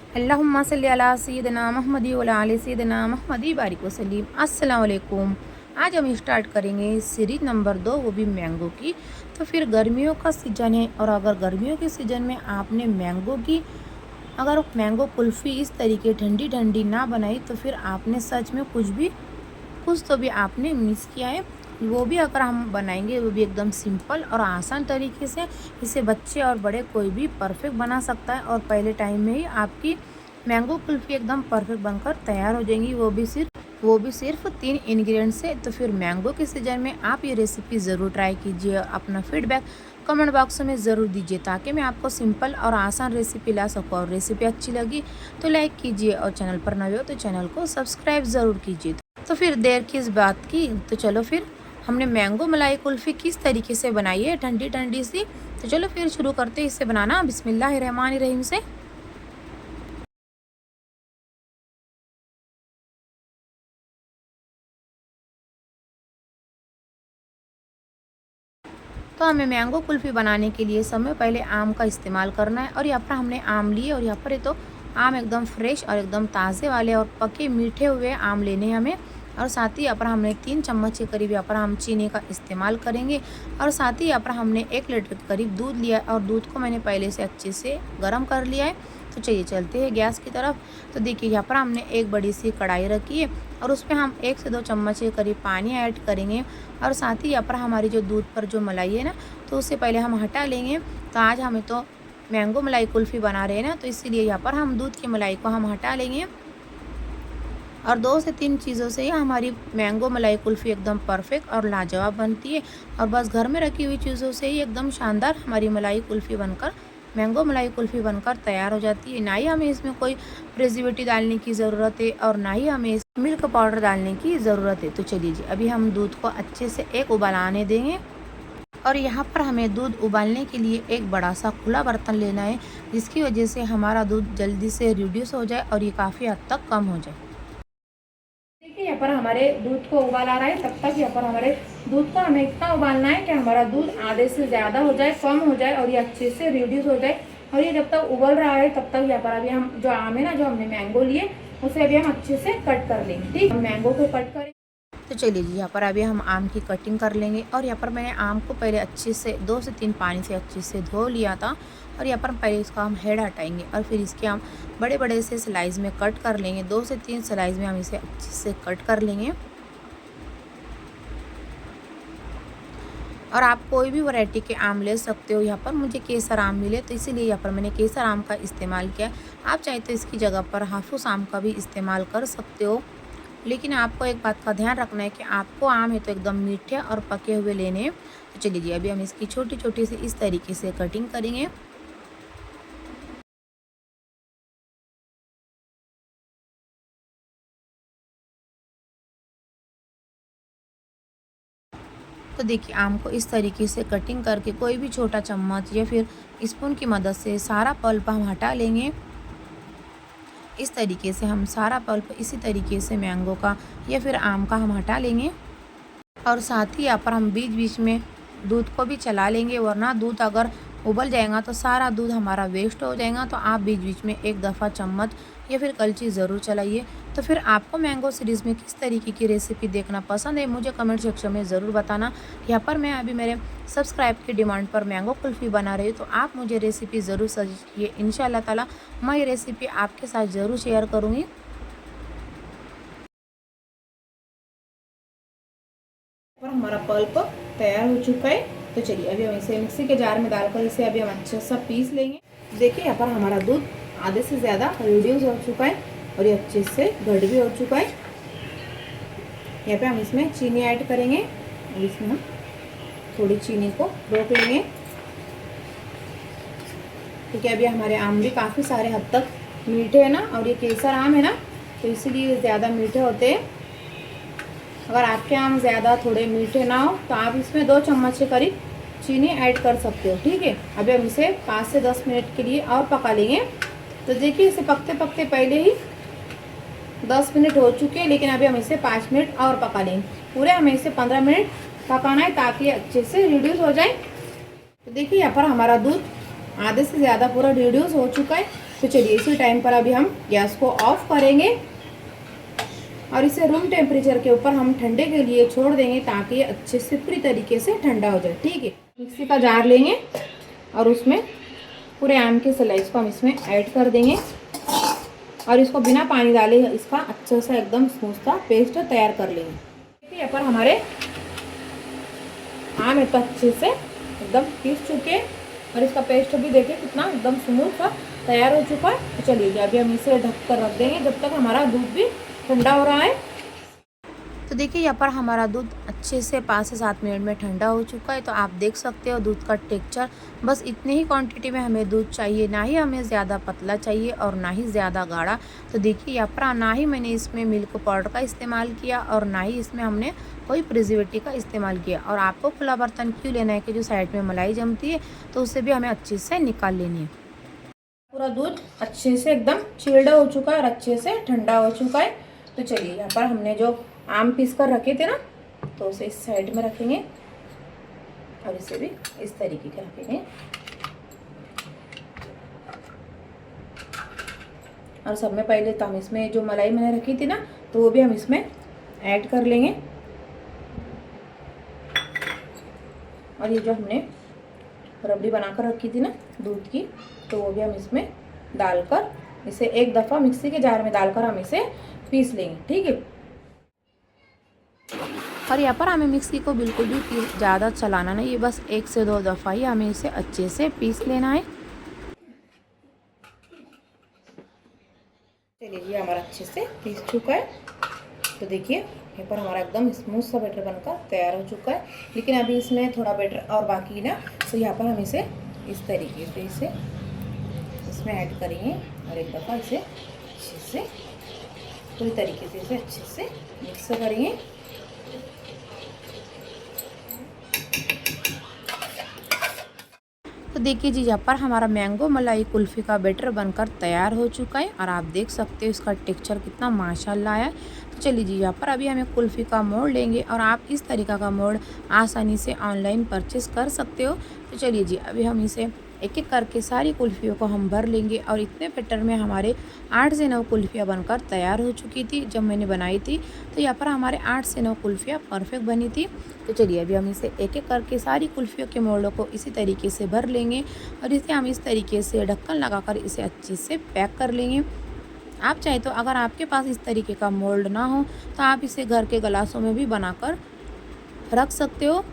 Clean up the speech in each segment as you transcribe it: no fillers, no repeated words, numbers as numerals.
अल्लाहुम्मा सल्ली अला सय्यिदिना मुहम्मदी व अला आलि सय्यिदिना मुहम्मदी बारिक वसल्लिम। अस्सलाम वालेकुम। आज हम स्टार्ट करेंगे सीरीज नंबर 2, वो भी मैंगो की। तो फिर गर्मियों का सीज़न है और अगर गर्मियों के सीज़न में आपने अगर मैंगो कुल्फ़ी इस तरीके ठंडी ठंडी ना बनाई तो फिर आपने सच में कुछ तो भी आपने मिस किया है। वो भी अगर हम बनाएंगे वो भी एकदम सिंपल और आसान तरीके से। इसे बच्चे और बड़े कोई भी परफेक्ट बना सकता है और पहले टाइम में ही आपकी मैंगो कुल्फ़ी एकदम परफेक्ट बनकर तैयार हो जाएंगी, वो भी सिर्फ 3 इंग्रेडिएंट से। तो फिर मैंगो के सीज़न में आप ये रेसिपी ज़रूर ट्राई कीजिए। अपना फीडबैक कमेंट बॉक्स में ज़रूर दीजिए ताकि मैं आपको सिंपल और आसान रेसिपी ला सकूँ। और रेसिपी अच्छी लगी तो लाइक कीजिए और चैनल पर नए हो तो चैनल को सब्सक्राइब ज़रूर कीजिए। तो फिर देर किस बात की, तो चलो फिर हमने मैंगो मलाई कुल्फ़ी किस तरीके से बनाई है ठंडी ठंडी सी। तो चलो फिर शुरू करते हैं इसे बनाना बिस्मिल्लाहिर्रहमानिर्रहीम से। तो हमें मैंगो कुल्फ़ी बनाने के लिए समय पहले आम का इस्तेमाल करना है। और यहाँ पर हमने आम लिए और यहाँ पर ये तो आम एकदम फ्रेश और एकदम ताज़े वाले और पके मीठे हुए आम लेने हैं हमें। और साथ ही यहाँ पर हमने 3 चम्मच के करीब यहाँ पर हम चीनी का इस्तेमाल करेंगे। और साथ ही यहाँ पर हमने 1 लीटर के करीब दूध लिया और दूध को मैंने पहले से अच्छे से गर्म कर लिया है। तो चलिए चलते हैं गैस की तरफ। तो देखिए यहाँ पर हमने एक बड़ी सी कढ़ाई रखी है और उसमें हम 1 से 2 चम्मच के करीब पानी ऐड करेंगे। और साथ ही यहाँ पर हमारी जो दूध पर जो मलाई है ना, तो उससे पहले हम हटा लेंगे। तो आज हमें तो मैंगो मलाई कुल्फ़ी बना रहे हैं ना, तो इसीलिए यहाँ पर हम दूध की मलाई को हम हटा लेंगे। और 2 से 3 चीज़ों से ही हमारी मैंगो मलाई कुल्फ़ी एकदम परफेक्ट और लाजवाब बनती है। और बस घर में रखी हुई चीज़ों से ही एकदम शानदार हमारी मैंगो मलाई कुल्फ़ी बनकर तैयार हो जाती है। ना ही हमें इसमें कोई प्रिजर्वेटिव डालने की ज़रूरत है और ना ही हमें मिल्क पाउडर डालने की ज़रूरत है। तो चलिए जी, अभी हम दूध को अच्छे से एक उबाल आने देंगे। और यहाँ पर हमें दूध उबालने के लिए एक बड़ा सा खुला बर्तन लेना है, जिसकी वजह से हमारा दूध जल्दी से रिड्यूस हो जाए और ये काफ़ी हद तक कम हो जाए। देखिए यहाँ पर हमारे दूध को उबाल आ रहा है। तब तक यहाँ पर हमारे दूध को हमें इतना उबालना है कि हमारा दूध आधे से ज़्यादा हो जाए, कम हो जाए और ये अच्छे से रिड्यूस हो जाए। और ये जब तक उबल रहा है तब तक यहाँ पर अभी हम जो आम है ना, जो हमने मैंगो लिए, उसे अभी हम अच्छे से कट कर लेंगे। ठीक, हम मैंगो को कट करें। तो चलिए जी, यहाँ पर अभी हम आम की कटिंग कर लेंगे। और यहाँ पर मैंने आम को पहले अच्छे से 2 से 3 पानी से अच्छे से धो लिया था। और यहाँ पर पहले इसका हम हेड हटाएंगे और फिर इसके हम बड़े बड़े से स्लाइस में कट कर लेंगे। 2 से 3 स्लाइस में हम इसे अच्छे से कट कर लेंगे। और आप कोई भी वैरायटी के आम ले सकते हो। यहाँ पर मुझे केसर आम मिले तो इसीलिए यहाँ पर मैंने केसर आम का इस्तेमाल किया। आप चाहे तो इसकी जगह पर हाफूस आम का भी इस्तेमाल कर सकते हो। लेकिन आपको एक बात का ध्यान रखना है कि आपको आम है तो एकदम मीठे और पके हुए लेने हैं। तो चलिए जी, अभी हम इसकी छोटी छोटी सी इस तरीके से कटिंग करेंगे। तो देखिए, आम को इस तरीके से कटिंग करके कोई भी छोटा चम्मच या फिर स्पून की मदद से सारा पल्प हम हटा लेंगे। इस तरीके से हम सारा पल्प इसी तरीके से मैंगो का या फिर आम का हम हटा लेंगे। और साथ ही यहाँ पर हम बीच बीच में दूध को भी चला लेंगे, वरना दूध अगर उबल जाएगा तो सारा दूध हमारा वेस्ट हो जाएगा। तो आप बीच बीच में एक दफ़ा चम्मच या फिर कलची ज़रूर चलाइए। तो फिर आपको मैंगो सीरीज़ में किस तरीके की रेसिपी देखना पसंद है, मुझे कमेंट सेक्शन में ज़रूर बताना। यहाँ पर मैं अभी मेरे सब्सक्राइब की डिमांड पर मैंगो कुल्फ़ी बना रही हूँ, तो आप मुझे रेसिपी ज़रूर सजेस्ट कीजिए। इंशाल्लाह ताला मैं ये रेसिपी आपके साथ ज़रूर शेयर करूँगी। और हमारा पल्प तैयार हो चुका है। तो चलिए अभी हम इसे मिक्सी के जार में डालकर इसे अभी हम अच्छे सा पीस लेंगे। देखिए यहाँ पर हमारा दूध आधे से ज़्यादा रिड्यूस हो चुका है और ये अच्छे से घट भी हो चुका है। यहाँ पे हम इसमें चीनी ऐड करेंगे और इसमें हम थोड़ी चीनी को रोक लेंगे, क्योंकि अभी हमारे आम भी काफ़ी सारे हद तक मीठे हैं ना, और ये केसर आम है ना, तो इसीलिए ज़्यादा मीठे होते हैं। अगर आपके आम ज़्यादा थोड़े मीठे ना हो तो आप इसमें 2 चम्मच के करीब चीनी ऐड कर सकते हो। ठीक है, अभी हम इसे 5 से 10 मिनट के लिए और पका लेंगे। तो देखिए, इसे पकते पकते पहले ही 10 मिनट हो चुके हैं, लेकिन अभी हम इसे 5 मिनट और पका लेंगे। पूरे हमें इसे 15 मिनट पकाना है ताकि अच्छे से रिड्यूस हो जाए। तो देखिए यहाँ पर हमारा दूध आधे से ज़्यादा पूरा रिड्यूस हो चुका है तो चलिए इसी टाइम पर अभी हम गैस को ऑफ करेंगे और इसे रूम टेम्परेचर के ऊपर हम ठंडे के लिए छोड़ देंगे ताकि ये अच्छे से पूरी तरीके से ठंडा हो जाए। ठीक है, मिक्सी का जार लेंगे और उसमें पूरे आम के स्लाइस को हम इसमें ऐड कर देंगे और इसको बिना पानी डाले इसका अच्छे से एकदम स्मूथ सा पेस्ट तैयार कर लेंगे। देखिए यहाँ पर हमारे आम तो अच्छे से एकदम पीस चुके हैं और इसका पेस्ट भी देखिए कितना एकदम स्मूथ सा तैयार हो चुका है। तो चलिए अभी हम इसे ढक कर रख देंगे जब तक हमारा दूध भी ठंडा हो रहा है। तो देखिए यहाँ पर हमारा दूध अच्छे से 5 से 7 मिनट में ठंडा हो चुका है। तो आप देख सकते हो दूध का टेक्सचर, बस इतने ही क्वांटिटी में हमें दूध चाहिए, ना ही हमें ज़्यादा पतला चाहिए और ना ही ज़्यादा गाढ़ा। तो देखिए यहाँ पर ना ही मैंने इसमें मिल्क पाउडर का इस्तेमाल किया और ना ही इसमें हमने कोई प्रिजर्वेटिव का इस्तेमाल किया। और आपको खुला बर्तन क्यों लेना है कि जो साइड में मलाई जमती है तो उससे भी हमें अच्छे से निकाल लेनी है। पूरा दूध अच्छे से एकदम चिल्ड हो चुका है और अच्छे से ठंडा हो चुका है। तो चलिए यहाँ पर हमने जो आम पीस कर रखे थे ना, तो उसे इस साइड में रखेंगे और इसे भी इस तरीके के रखेंगे और सब में पहले तो हम इसमें जो मलाई मैंने रखी थी ना तो वो भी हम इसमें ऐड कर लेंगे और ये जो हमने रबड़ी बनाकर रखी थी ना दूध की, तो वो भी हम इसमें डालकर इसे एक दफ़ा मिक्सी के जार में डालकर हम इसे पीस लेंगे। ठीक है, और यहाँ पर हमें मिक्सी को बिल्कुल भी ज़्यादा चलाना नहीं है, बस 1 से 2 दफ़ा ही हमें इसे अच्छे से पीस लेना है। चलिए ये हमारा अच्छे से पीस चुका है। तो देखिए यहाँ पर हमारा एकदम स्मूथ सा बैटर बनकर तैयार हो चुका है, लेकिन अभी इसमें थोड़ा बैटर और बाकी ना, तो यहाँ पर हम इसे इस तरीके से इसे इसमें ऐड करेंगे और एक दफ़ा इसे अच्छे से पूरी तरीके से इसे अच्छे से मिक्स करेंगे। तो देखिए जी यहाँ पर हमारा मैंगो मलाई कुल्फ़ी का बैटर बनकर तैयार हो चुका है और आप देख सकते हो इसका टेक्सचर कितना माशाल्लाह है। तो चलिए जी यहाँ पर अभी हमें कुल्फ़ी का मोल्ड लेंगे और आप इस तरीक़ा का मोल्ड आसानी से ऑनलाइन परचेस कर सकते हो। तो चलिए जी अभी हम इसे एक एक करके सारी कुल्फ़ियों को हम भर लेंगे और इतने बैटर में हमारे 8 से 9 कुल्फ़ियाँ बनकर तैयार हो चुकी थी जब मैंने बनाई थी। तो यहाँ पर हमारे 8 से 9 कुल्फ़ियाँ परफेक्ट बनी थी। तो चलिए अभी हम इसे एक एक करके सारी कुल्फ़ियों के मोल्डों को इसी तरीके से भर लेंगे और इसे हम इस तरीके से ढक्कन लगाकर इसे अच्छे से पैक कर लेंगे। आप चाहे तो अगर आपके पास इस तरीके का मोल्ड ना हो तो आप इसे घर के गिलासों में भी बनाकर रख सकते हो।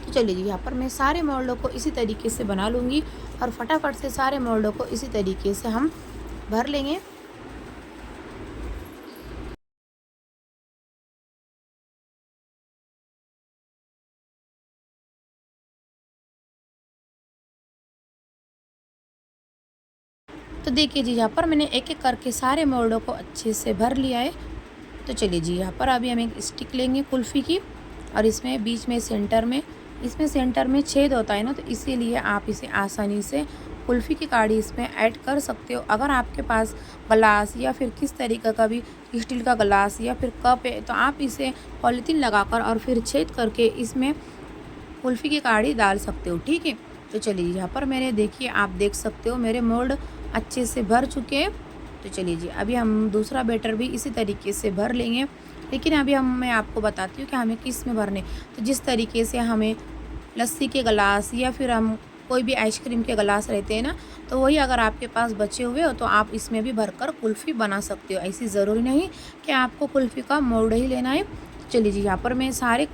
तो चलिए जी यहाँ पर मैं सारे मोल्डों को इसी तरीके से बना लूँगी और फटाफट से सारे मोल्डों को इसी तरीके से हम भर लेंगे। तो देखिए जी यहाँ पर मैंने एक एक करके सारे मोल्डों को अच्छे से भर लिया है। तो चलिए जी यहाँ पर अभी हम एक स्टिक लेंगे कुल्फ़ी की और इसमें बीच में सेंटर में छेद होता है ना, तो इसीलिए आप इसे आसानी से कुल्फ़ी की काड़ी इसमें ऐड कर सकते हो। अगर आपके पास ग्लास या फिर किस तरीके का भी स्टील का ग्लास या फिर कप है तो आप इसे पॉलीथीन लगाकर और फिर छेद करके इसमें कुल्फ़ी की काड़ी डाल सकते हो। ठीक है, तो चलिए यहाँ पर मैंने देखिए आप देख सकते हो मेरे मोल्ड अच्छे से भर चुके हैं। तो चलिए जी अभी हम दूसरा बैटर भी इसी तरीके से भर लेंगे, लेकिन अभी मैं आपको बताती हूँ कि हमें किस में भरने। तो जिस तरीके से हमें लस्सी के गिलास या फिर हम कोई भी आइसक्रीम के गिलास रहते हैं ना, तो वही अगर आपके पास बचे हुए हो तो आप इसमें भी भरकर कुल्फ़ी बना सकते हो। ऐसी ज़रूरी नहीं कि आपको कुल्फ़ी का मोल्ड ही लेना है। चलिए जी यहाँ पर मैं सारे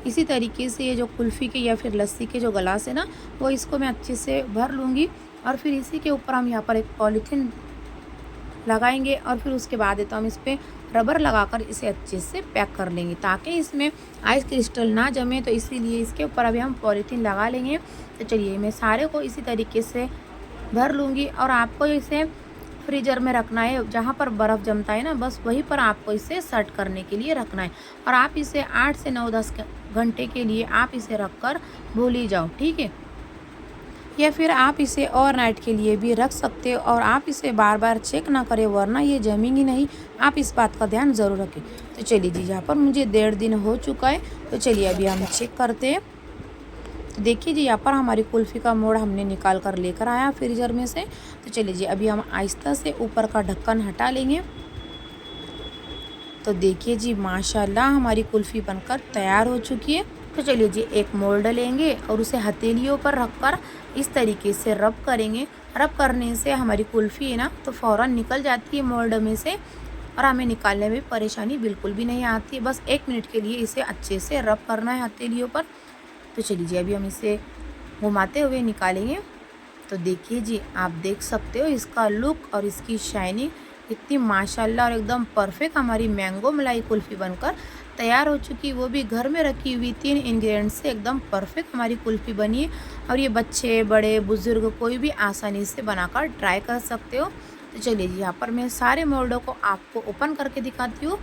इसी तरीके से ये जो कुल्फ़ी के या फिर लस्सी के जो गिलास है ना, वो इसको मैं अच्छे से भर लूँगी और फिर इसी के ऊपर हम यहाँ पर एक पॉलीथीन लगाएंगे और फिर उसके बाद तो हम इस पर रबर लगाकर इसे अच्छे से पैक कर लेंगे ताकि इसमें आइस क्रिस्टल ना जमे। तो इसीलिए इसके ऊपर अभी हम पॉलीथीन लगा लेंगे। तो चलिए मैं सारे को इसी तरीके से भर लूँगी और आपको इसे फ्रीज़र में रखना है, जहाँ पर बर्फ़ जमता है ना बस वहीं पर आपको इसे सेट करने के लिए रखना है। और आप इसे 8 से 9-10 घंटे के लिए आप इसे रख कर भूल ही जाओ। ठीक है, या फिर आप इसे ओवरनाइट के लिए भी रख सकते हो और आप इसे बार बार चेक ना करें वरना ये जमेंगी नहीं। आप इस बात का ध्यान ज़रूर रखें। तो चलिए जी यहाँ पर मुझे 1.5 दिन हो चुका है। तो चलिए अभी हम चेक करते हैं। तो देखिए जी यहाँ पर हमारी कुल्फ़ी का मोड़ हमने निकाल कर लेकर आया फ्रीज़र में से। तो चलिए जी अभी हम आहिस्ता से ऊपर का ढक्कन हटा लेंगे। तो देखिए जी माशाल्लाह हमारी कुल्फ़ी बनकर तैयार हो चुकी है। तो चलिए जी एक मोल्ड लेंगे और उसे हथेलियों पर रखकर इस तरीके से रब करेंगे। रब करने से हमारी कुल्फ़ी है ना तो फ़ौरन निकल जाती है मोल्ड में से और हमें निकालने में परेशानी बिल्कुल भी नहीं आती है। बस 1 मिनट के लिए इसे अच्छे से रब करना है हथेलियों पर। तो चलिए जी अभी हम इसे घुमाते हुए निकालेंगे। तो देखिए जी आप देख सकते हो इसका लुक और इसकी शाइनिंग इतनी माशाल्लाह और एकदम परफेक्ट हमारी मैंगो मलाई कुल्फ़ी बनकर तैयार हो चुकी है। वो भी घर में रखी हुई 3 इंग्रेडिएंट्स से एकदम परफेक्ट हमारी कुल्फ़ी बनी है और ये बच्चे बड़े बुज़ुर्ग कोई भी आसानी से बनाकर ट्राई कर सकते हो। तो चलिए जी यहाँ पर मैं सारे मोल्डों को आपको ओपन करके दिखाती हूँ।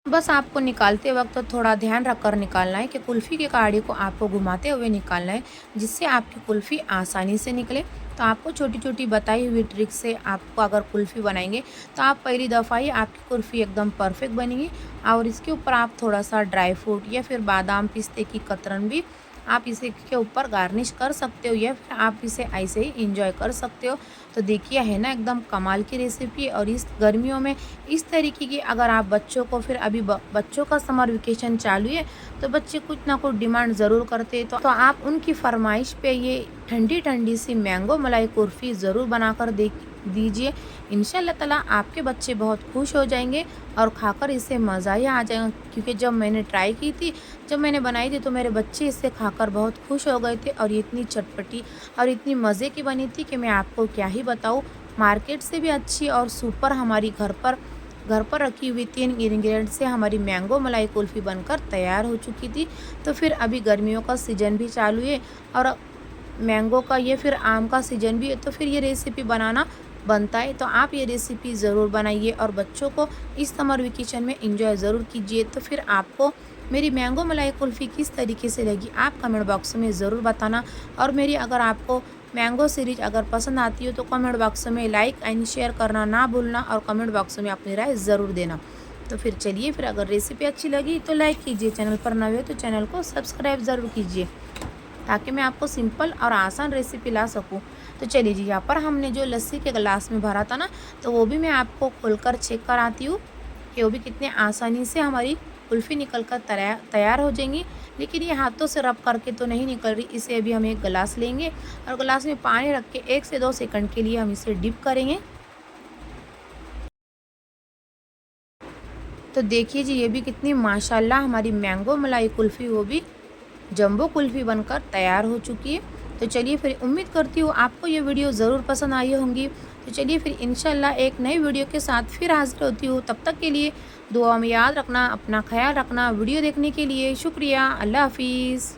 बस आपको निकालते वक्त तो थोड़ा ध्यान रखकर निकालना है कि कुल्फ़ी की कहाड़ी को आपको घुमाते हुए निकालना है, जिससे आपकी कुल्फ़ी आसानी से निकले। तो आपको छोटी छोटी बताई हुई ट्रिक से आपको अगर कुल्फ़ी बनाएंगे तो आप पहली दफ़ा ही आपकी कुल्फ़ी एकदम परफेक्ट बनेगी। और इसके ऊपर आप थोड़ा सा ड्राई फ्रूट या फिर बादाम पिस्ते की कतरन भी आप इसे के ऊपर गार्निश कर सकते हो या फिर आप इसे ऐसे ही इंजॉय कर सकते हो। तो देखिए है ना एकदम कमाल की रेसिपी। और इस गर्मियों में इस तरीके की अगर आप बच्चों को फिर अभी बच्चों का समर वेकेशन चालू है तो बच्चे कुछ ना कुछ डिमांड ज़रूर करते हैं। तो आप उनकी फरमाइश पे ये ठंडी ठंडी सी मैंगो मलाई कुल्फ़ी ज़रूर बनाकर दे दीजिए। इंशाल्लाह ताला आपके बच्चे बहुत खुश हो जाएंगे और खाकर इसे मज़ा ही आ जाएगा। क्योंकि जब मैंने ट्राई की थी, जब मैंने बनाई थी तो मेरे बच्चे इससे खाकर बहुत खुश हो गए थे और ये इतनी चटपटी और इतनी मज़े की बनी थी कि मैं आपको क्या ही बताऊँ। मार्केट से भी अच्छी और सुपर हमारी घर पर रखी हुई 3 इंग्रेडिएंट से हमारी मैंगो मलाई कुल्फ़ी बनकर तैयार हो चुकी थी। तो फिर अभी गर्मियों का सीज़न भी चालू है और मैंगो का ये फिर आम का सीज़न भी है, तो फिर ये रेसिपी बनाना बनता है। तो आप ये रेसिपी ज़रूर बनाइए और बच्चों को इस समर वेकेशन में एंजॉय ज़रूर कीजिए। तो फिर आपको मेरी मैंगो मलाई कुल्फ़ी किस तरीके से लगी आप कमेंट बॉक्स में ज़रूर बताना। और मेरी अगर आपको मैंगो सीरीज अगर पसंद आती हो तो कमेंट बॉक्स में लाइक एंड शेयर करना ना भूलना और कमेंट बॉक्स में अपनी राय ज़रूर देना। तो फिर चलिए, फिर अगर रेसिपी अच्छी लगी तो लाइक कीजिए, चैनल पर नए हो तो चैनल को सब्सक्राइब ज़रूर कीजिए ताकि मैं आपको सिंपल और आसान रेसिपी ला सकूं। तो चलिए जी, यहाँ पर हमने जो लस्सी के गिलास में भरा था ना, तो वो भी मैं आपको खोलकर चेक कराती हूँ कि वो भी कितने आसानी से हमारी कुल्फ़ी निकल कर तैयार हो जाएंगी। लेकिन ये हाथों से रब करके तो नहीं निकल रही। इसे अभी हम एक गिलास लेंगे और गिलास में पानी रख के 1 से 2 सेकंड के लिए हम इसे डिप करेंगे। तो देखिए जी, ये भी कितनी माशाल्लाह हमारी मैंगो मलाई कुल्फ़ी वो भी जंबो कुल्फ़ी बनकर तैयार हो चुकी है। तो चलिए, फिर उम्मीद करती हूँ आपको ये वीडियो ज़रूर पसंद आई होंगी। तो चलिए फिर इंशाल्लाह एक नई वीडियो के साथ फिर हाज़िर होती हूँ। तब तक के लिए दुआ में याद रखना, अपना ख़्याल रखना। वीडियो देखने के लिए शुक्रिया। अल्लाह हाफ़िज़।